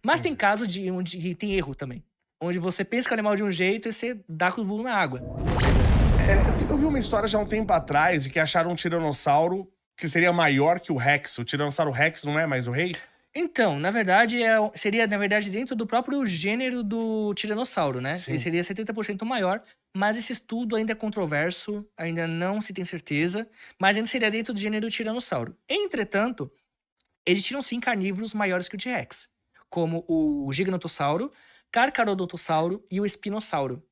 Mas tem caso de onde tem erro também. Onde você pensa que é o animal de um jeito e você dá com o burro na água. Eu vi uma história já há um tempo atrás de que acharam um tiranossauro que seria maior que o Rex. O Tiranossauro Rex não é mais o rei? Então, na verdade, seria, na verdade, dentro do próprio gênero do tiranossauro, né? Sim. Ele seria 70% maior, mas esse estudo ainda é controverso, ainda não se tem certeza, mas ainda seria dentro do gênero do tiranossauro. Entretanto, existiram sim carnívoros maiores que o T-Rex, como o gigantossauro, carcarodontosauro e o espinossauro,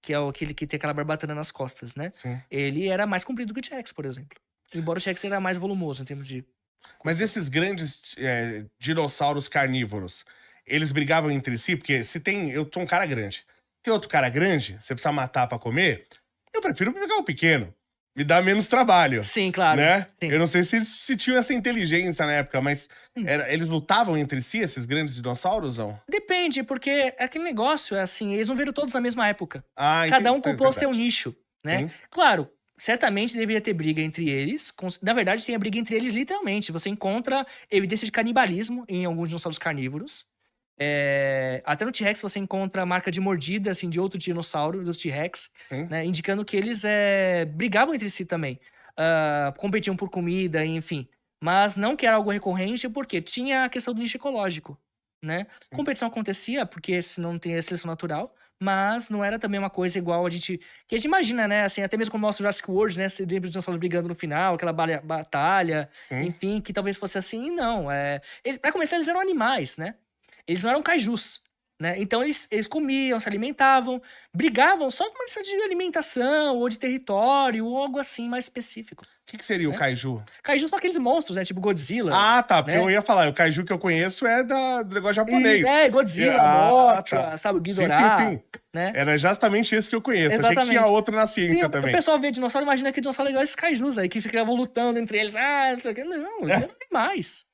que é aquele que tem aquela barbatana nas costas, né? Sim. Ele era mais comprido que o T-Rex, por exemplo. Embora o T-Rex era mais volumoso em termos de... Mas esses grandes dinossauros carnívoros, eles brigavam entre si? Porque se tem... Eu tô um cara grande. Tem outro cara grande, você precisa matar pra comer, eu prefiro pegar o pequeno. Me dá menos trabalho. Sim, claro. Né? Sim. Eu não sei se eles tinham essa inteligência na época, mas eles lutavam entre si, esses grandes dinossauros, não? Depende, porque aquele negócio é assim, eles não viram todos na mesma época. Ah, Cada um entendi, ocupou seu verdade. nicho, né? Sim. Claro, certamente deveria ter briga entre eles. Na verdade, tem a briga entre eles literalmente. Você encontra evidência de canibalismo em alguns dinossauros carnívoros. Até no T-Rex você encontra marca de mordida, assim, de outro dinossauro, dos T-Rex, Sim. né? Indicando que eles brigavam entre si também. Competiam por comida, enfim. Mas não que era algo recorrente, porque tinha a questão do nicho ecológico, né? Competição acontecia, porque senão não tem a seleção natural, mas não era também uma coisa igual que a gente imagina, né? Assim, até mesmo quando mostra o Jurassic World, né? Você lembra os dinossauros brigando no final, aquela batalha, Sim. enfim, que talvez fosse assim, não. Pra começar, eles eram animais, né? Eles não eram kaijus, né? Então eles comiam, se alimentavam, brigavam só por uma questão de alimentação, ou de território, ou algo assim mais específico. O que seria o Kaiju? Kaiju são aqueles monstros, né? Tipo Godzilla. Ah, tá. Porque né? eu ia falar, o Kaiju que eu conheço é do negócio japonês. Godzilla, Mothra, sabe? O Ghidorah. Sim. Né? Era justamente esse que eu conheço. Exatamente. Achei que tinha outro na ciência também. O pessoal vê dinossauro, imagina que dinossauro é igual esses kaijus aí, que ficavam lutando entre eles. Não sei o que. Não, eles eram animais.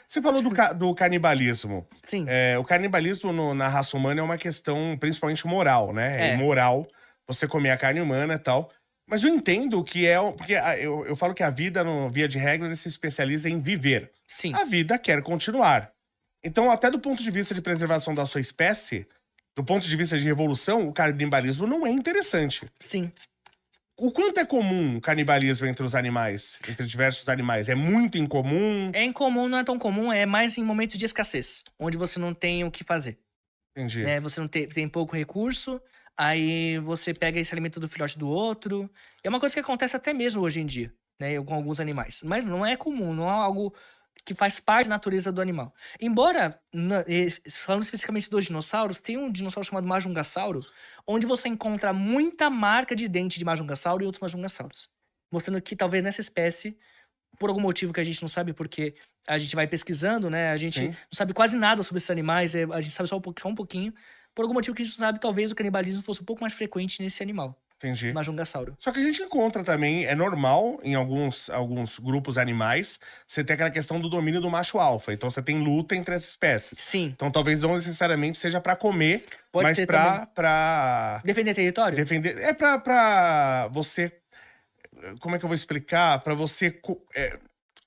Você falou do canibalismo. Sim. O canibalismo na raça humana é uma questão principalmente moral, né? É imoral você comer a carne humana e tal. Mas eu entendo que porque eu falo que a vida, via de regra, ele se especializa em viver. Sim. A vida quer continuar. Então, até do ponto de vista de preservação da sua espécie, do ponto de vista de evolução, o canibalismo não é interessante. Sim. O quanto é comum o canibalismo entre os animais, entre diversos animais? É muito incomum? É incomum, não é tão comum, é mais em momentos de escassez, onde você não tem o que fazer. Entendi. Né? Você não tem pouco recurso, aí você pega esse alimento do filhote do outro. É uma coisa que acontece até mesmo hoje em dia, né? Com alguns animais. Mas não é comum, não é algo que faz parte da natureza do animal. Embora, falando especificamente dos dinossauros, tem um dinossauro chamado Majungasauro, onde você encontra muita marca de dente de Majungasauro e outros Majungasauros. Mostrando que talvez nessa espécie, por algum motivo que a gente não sabe, porque a gente vai pesquisando, né? A gente não sabe quase nada sobre esses animais, a gente sabe só um pouquinho. Por algum motivo que a gente não sabe, talvez o canibalismo fosse um pouco mais frequente nesse animal. Entendi. Majungasauro. Só que a gente encontra também, é normal em alguns grupos animais, você tem aquela questão do domínio do macho alfa. Então você tem luta entre as espécies. Sim. Então talvez não necessariamente seja pra comer, Pode mas ser pra defender território? defender. É pra você. Como é que eu vou explicar? Pra você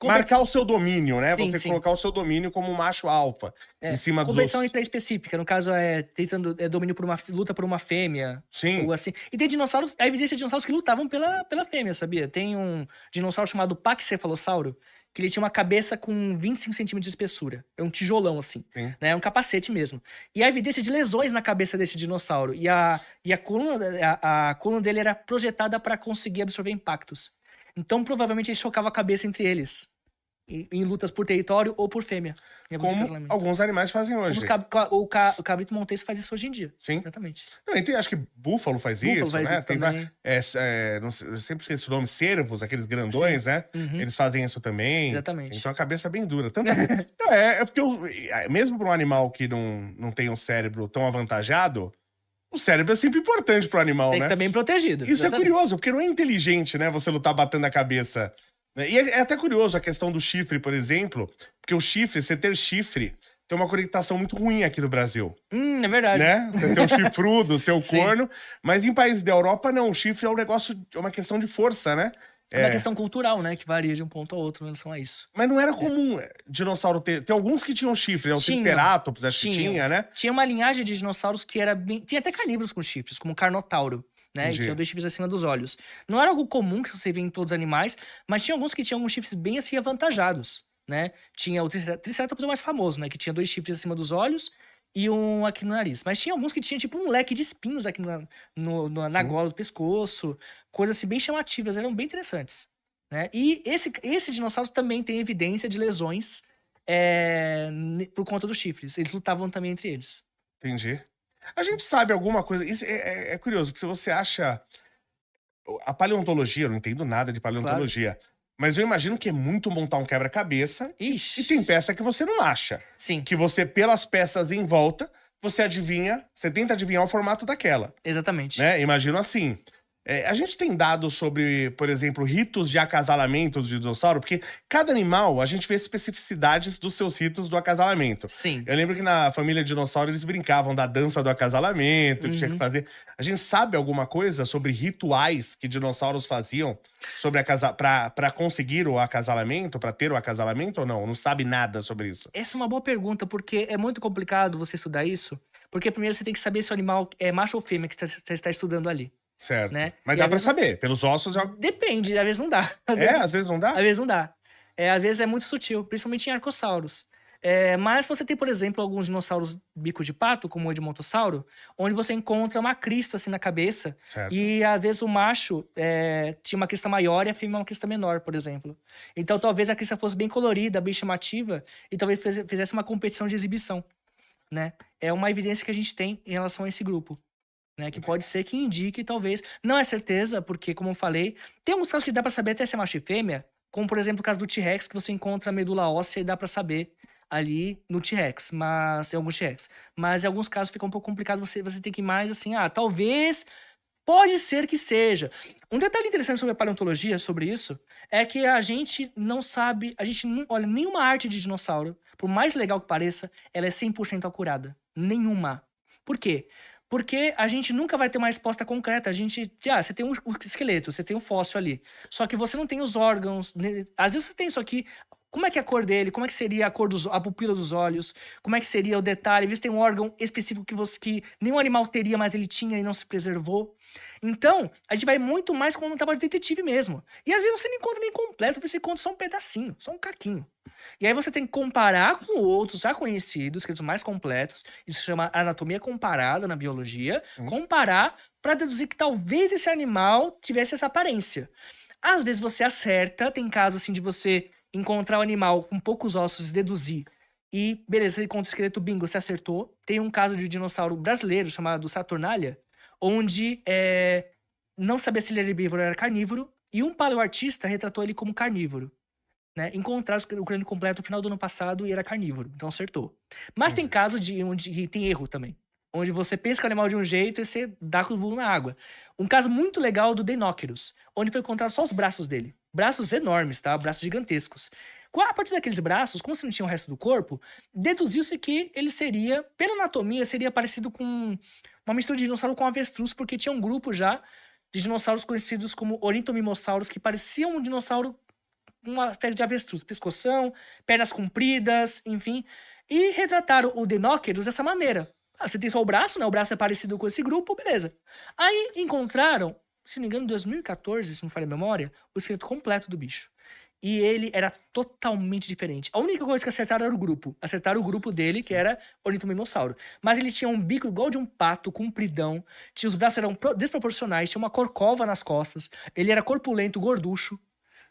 marcar o seu domínio, né? Sim, você sim. colocar o seu domínio como macho alfa em cima dos competição outros. específica, no caso tentando domínio por luta por uma fêmea. Sim. Ou assim. E tem dinossauros, a evidência de dinossauros que lutavam pela fêmea, sabia? Tem um dinossauro chamado Pachycephalossauro, que ele tinha uma cabeça com 25 centímetros de espessura. É um tijolão, assim. Sim. Né? É um capacete mesmo. E a evidência de lesões na cabeça desse dinossauro. E a coluna dele era projetada para conseguir absorver impactos. Então, provavelmente, ele chocava a cabeça entre eles. Em lutas por território ou por fêmea. Como alguns animais fazem hoje. O cabrito montense faz isso hoje em dia. Sim. Exatamente. Não, acho que búfalo faz isso, Faz né? isso também. Não sei, eu sempre esqueço o nome, cervos, aqueles grandões, né? Uhum. Eles fazem isso também. Exatamente. Então a cabeça é bem dura. Porque mesmo para um animal que não tem um cérebro tão avantajado, o cérebro é sempre importante pro animal, Tem que né? estar bem protegido. Isso exatamente. é curioso, porque não é inteligente, né? Você lutar batendo a cabeça. E é até curioso a questão do chifre, por exemplo, porque o chifre, você ter chifre, tem uma conectação muito ruim aqui no Brasil. É verdade. Né? Você tem o chifrudo, o seu Sim. corno, mas em países da Europa, não. O chifre é um negócio, é uma questão de força, né? É uma questão cultural, né? Que varia de um ponto a outro em relação a isso. Mas não era comum dinossauro ter... Tem alguns que tinham chifre, né? O Triceratops, acho que tinha, né? Tinha uma linhagem de dinossauros que era bem... Tinha até carnívoros com chifres, como o Carnotauro, né? E tinha 2 chifres acima dos olhos. Não era algo comum que você vê em todos os animais, mas tinha alguns que tinham alguns chifres bem assim avantajados, né? Tinha o Triceratops, o mais famoso, né? Que tinha 2 chifres acima dos olhos e um aqui no nariz. Mas tinha alguns que tinha tipo um leque de espinhos aqui na gola do pescoço. Coisas assim bem chamativas, eram bem interessantes. Né? E esse dinossauro também tem evidência de lesões por conta dos chifres. Eles lutavam também entre eles. Entendi. A gente sabe alguma coisa... Isso é curioso, porque se você acha... A paleontologia, eu não entendo nada de paleontologia. Claro. Mas eu imagino que é muito montar um quebra-cabeça. E tem peça que você não acha. Sim. Que você, pelas peças em volta, você tenta adivinhar o formato daquela. Exatamente. Né? Imagino assim. A gente tem dados sobre, por exemplo, ritos de acasalamento do dinossauro, porque cada animal, a gente vê especificidades dos seus ritos do acasalamento. Sim. Eu lembro que na família dinossauro eles brincavam da dança do acasalamento, que tinha que fazer. A gente sabe alguma coisa sobre rituais que dinossauros faziam para conseguir o acasalamento, para ter o acasalamento ou não? Não sabe nada sobre isso? Essa é uma boa pergunta, porque é muito complicado você estudar isso, porque primeiro você tem que saber se o animal é macho ou fêmea que você está estudando ali. Certo. Né? Mas dá pra saber, pelos ossos... Depende, às vezes não dá. Às vezes não dá? Às vezes não dá. Às vezes é muito sutil, principalmente em arcossauros. Mas você tem, por exemplo, alguns dinossauros bico de pato, como o Edmontossauro, onde você encontra uma crista assim na cabeça. Certo. E às vezes o macho tinha uma crista maior e a fêmea uma crista menor, por exemplo. Então talvez a crista fosse bem colorida, bem chamativa, e talvez fizesse uma competição de exibição. Né? É uma evidência que a gente tem em relação a esse grupo. Né, que pode ser que indique, talvez. Não é certeza, porque, como eu falei, tem alguns casos que dá pra saber até se é macho e fêmea, como, por exemplo, o caso do T-Rex, que você encontra a medula óssea e dá pra saber ali no T-Rex, mas em alguns T-Rex. Mas em alguns casos fica um pouco complicado, você tem que ir mais assim, talvez, pode ser que seja. Um detalhe interessante sobre a paleontologia, sobre isso, é que a gente não sabe, a gente não olha nenhuma arte de dinossauro, por mais legal que pareça, ela é 100% acurada. Nenhuma. Por quê? Porque a gente nunca vai ter uma resposta concreta. Você tem um esqueleto, você tem um fóssil ali. Só que você não tem os órgãos. Né? Às vezes você tem isso aqui. Como é que é a cor dele? Como é que seria a pupila dos olhos? Como é que seria o detalhe? Às vezes tem um órgão específico que nenhum animal teria, mas ele tinha e não se preservou. Então, a gente vai muito mais como um trabalho de detetive mesmo. E às vezes você não encontra nem completo, você encontra só um pedacinho, só um caquinho. E aí você tem que comparar com outros já conhecidos, que são mais completos. Isso se chama anatomia comparada na biologia. Comparar para deduzir que talvez esse animal tivesse essa aparência. Às vezes você acerta, tem caso assim de você encontrar o animal com poucos ossos e deduzir. E beleza, você encontra o esqueleto, bingo, você acertou. Tem um caso de um dinossauro brasileiro chamado Saturnalia, onde não sabia se ele era herbívoro ou era carnívoro, e um paleoartista retratou ele como carnívoro. Né? Encontraram o crânio completo no final do ano passado e era carnívoro, então acertou. Mas tem caso onde tem erro também. Onde você pensa que é o animal de um jeito e você dá com o burro na água. Um caso muito legal do Denóqueros, onde foi encontrado só os braços dele. Braços enormes, tá? Braços gigantescos. A partir daqueles braços, como se não tinha o resto do corpo, deduziu-se que ele seria, pela anatomia, seria parecido com uma mistura de dinossauro com avestruz, porque tinha um grupo já de dinossauros conhecidos como ornitomimossauros, que pareciam um dinossauro, uma espécie de avestruz, pescoção, pernas compridas, enfim. E retrataram o Denóqueros dessa maneira. Você tem só o braço, né? O braço é parecido com esse grupo, beleza. Aí encontraram, se não me engano, em 2014, se não falha a memória, o esqueleto completo do bicho. E ele era totalmente diferente. A única coisa que acertaram era o grupo. Acertaram o grupo dele, que era ornitomimossauro. Mas ele tinha um bico igual de um pato, compridão. Os braços eram desproporcionais, tinha uma corcova nas costas. Ele era corpulento, gorducho,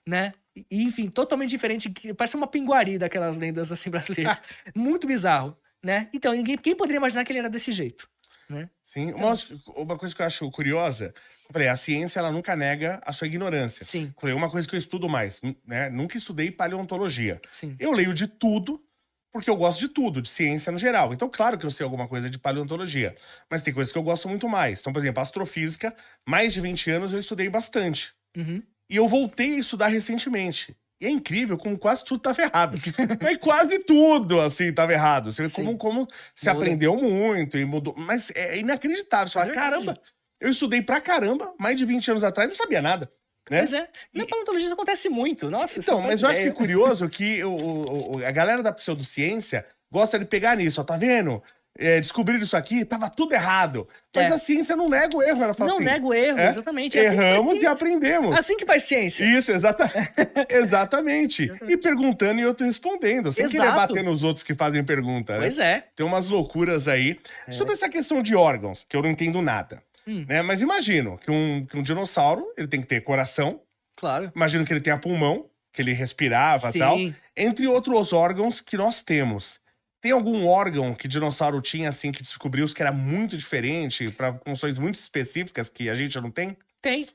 né? E, enfim, totalmente diferente. Parece uma pinguari daquelas lendas assim brasileiras. Muito bizarro, né? Então, quem poderia imaginar que ele era desse jeito? Né? Sim, então, uma coisa que eu acho curiosa, eu falei, a ciência ela nunca nega a sua ignorância. Sim. Eu falei, uma coisa que eu estudo mais, né? Nunca estudei paleontologia. Sim. Eu leio de tudo, porque eu gosto de tudo, de ciência no geral. Então, claro que eu sei alguma coisa de paleontologia, mas tem coisas que eu gosto muito mais. Então, por exemplo, astrofísica, mais de 20 anos eu estudei bastante. Uhum. E eu voltei a estudar recentemente. E é incrível como quase tudo tava errado. Mas quase tudo, assim, tava errado. Você vê como se aprendeu muito e mudou. Mas é inacreditável. Você fala, caramba, eu estudei pra caramba, mais de 20 anos atrás, não sabia nada. né? Pois é. Na paleontologia acontece muito. Nossa, você Então, não faz mas eu acho que é ideia. curioso que a galera da pseudociência gosta de pegar nisso, ó, tá vendo? Descobriram isso aqui, tava tudo errado. Mas É. a ciência não nega o erro, ela fala Não assim. nega o erro, é, exatamente. É assim que faz Erramos e ciência. aprendemos. Assim que faz ciência. Isso, exatamente. E perguntando e outro respondendo, sem querer Exato. bater nos outros que fazem pergunta, né? Pois é. Tem umas loucuras aí. Sobre essa questão de órgãos, que eu não entendo nada. Né? Mas imagino que um dinossauro, ele tem que ter coração. Claro. Imagino que ele tenha pulmão, que ele respirava e tal. Entre outros órgãos que nós temos. Tem algum órgão que dinossauro tinha, assim, que descobriu que era muito diferente, para funções muito específicas que a gente não tem? Tem.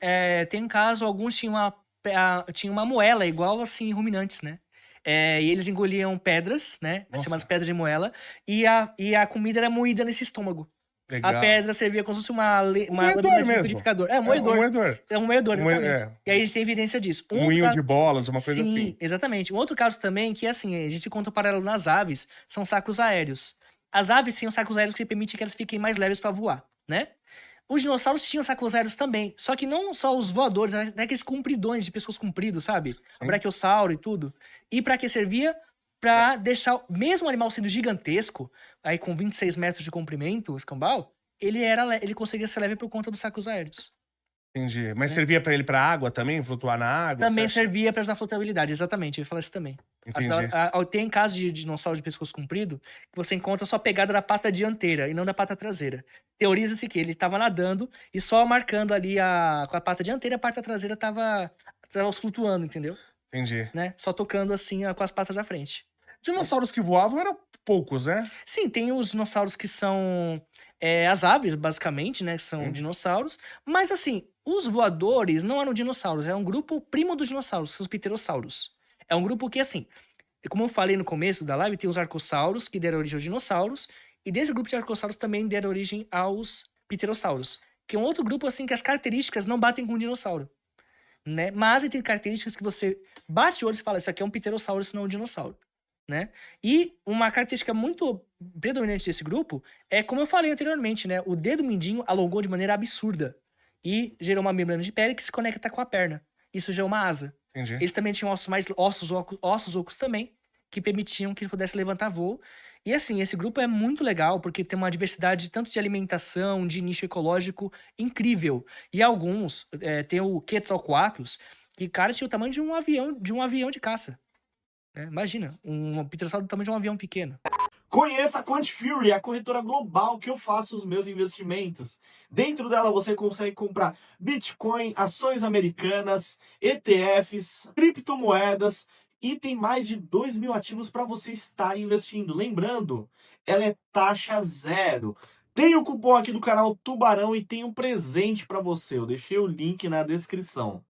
Tem caso, alguns tinham uma moela, igual, assim, ruminantes, né? E eles engoliam pedras, né? Chamadas pedras de moela. E a comida era moída nesse estômago. Legal. A pedra servia como se fosse uma moedor lâmina de mesmo. liquidificador. É, moedor. moedor. É um moedor, exatamente. E aí a gente tem evidência disso. Moinho de bolas, uma coisa assim. Sim, exatamente. Um outro caso também, que assim, a gente conta o paralelo nas aves, são sacos aéreos. As aves tinham sacos aéreos que permitem que elas fiquem mais leves para voar, né? Os dinossauros tinham sacos aéreos também. Só que não só os voadores, até aqueles compridões de pescoço comprido, sabe? O braquiossauro e tudo. E para que servia? Pra deixar, mesmo o animal sendo gigantesco, aí com 26 metros de comprimento, o escambau, ele conseguia ser leve por conta dos sacos aéreos. Entendi. Mas servia pra ele pra água também? Flutuar na água? Também servia pra ajudar a flutabilidade, exatamente. Eu ia falar isso também. Entendi. Tem casos de dinossauro de pescoço comprido que você encontra só a pegada da pata dianteira e não da pata traseira. Teoriza-se que ele estava nadando e só marcando ali com a pata dianteira, a pata traseira tava flutuando, entendeu? Entendi. Né? Só tocando assim com as patas da frente. Dinossauros que voavam eram poucos, né? Sim, tem os dinossauros que são as aves, basicamente, né? Que são dinossauros. Mas, assim, os voadores não eram dinossauros. É um grupo primo dos dinossauros, que são os pterossauros. É um grupo que, assim, como eu falei no começo da live, tem os arcossauros, que deram origem aos dinossauros. E desse grupo de arcossauros também deram origem aos pterossauros. Que é um outro grupo, assim, que as características não batem com um dinossauro. Né? Mas ele tem características que você bate o olho e fala, isso aqui é um pterossauro, isso não é um dinossauro. Né? E uma característica muito predominante desse grupo é, como eu falei anteriormente, né? O dedo mindinho alongou de maneira absurda e gerou uma membrana de pele que se conecta com a perna. Isso gerou uma asa. Entendi. Eles também tinham ossos ocos também, que permitiam que pudesse levantar voo. E assim, esse grupo é muito legal, porque tem uma diversidade tanto de alimentação, de nicho ecológico incrível. E alguns, tem o Quetzalcoatlus, que, cara, tinha o tamanho de um avião de caça. Imagina, um pterossauro do tamanho de um avião pequeno. Conheça a QuantFury, a corretora global que eu faço os meus investimentos. Dentro dela você consegue comprar Bitcoin, ações americanas, ETFs, criptomoedas e tem mais de 2.000 ativos para você estar investindo. Lembrando, ela é taxa zero. Tem o cupom aqui do canal Tubarão e tem um presente para você. Eu deixei o link na descrição.